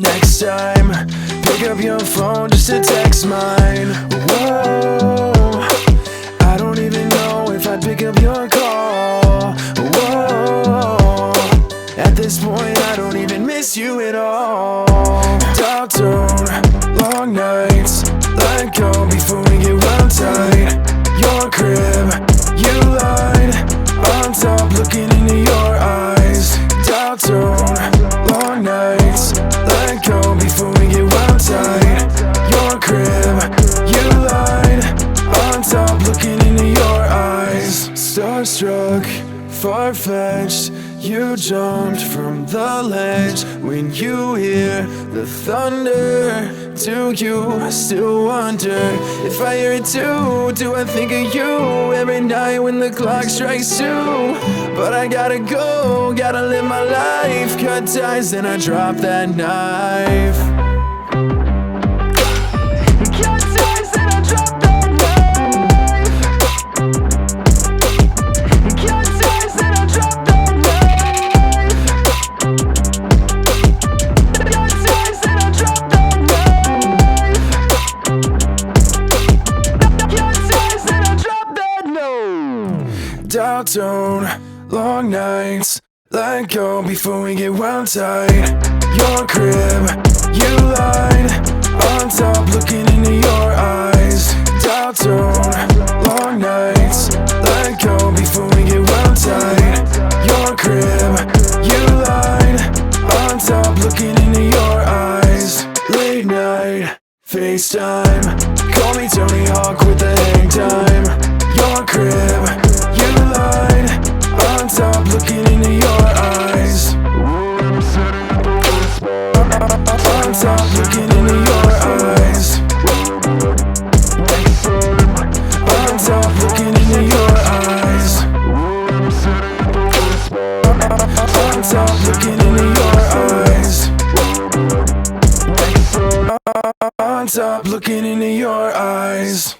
Next time, pick up your phone just to text mine. Whoa, I don't even know if I'd pick up your call. Whoa, at this point I don't even miss you at all. Dial tone, long nights, let go before we get real tight. Your crib, you lied, on top looking into your eyes. Dial tone, long nights, let go before we get real tight. Your crib, you lied, on top looking into your eyes. Starstruck, far-fetched, you jumped from the ledge. When you hear the thunder, do you still wonder if I hear it too? Do I think of you every night when the clock strikes 2? But I gotta go, gotta live my life. Cut ties, then I drop that knife. Cut ties, then I drop that knife. Cut ties, then I drop that knife. Cut ties, then I drop that knife. Cut ties, then I drop that knife. Dial tone, long nights, let go before we get wild tight. Your crib, you lied, on top looking into your eyes. Dial tone, long nights, let go before we get wild tight. Your crib, you lied, on top looking into your eyes. Late night, FaceTime, call me Tony Hawk with the hang time. Your crib, you lied, on top looking into your eyes. On top looking into your eyes. On top looking into your eyes. On top looking into your eyes. On top looking into your eyes.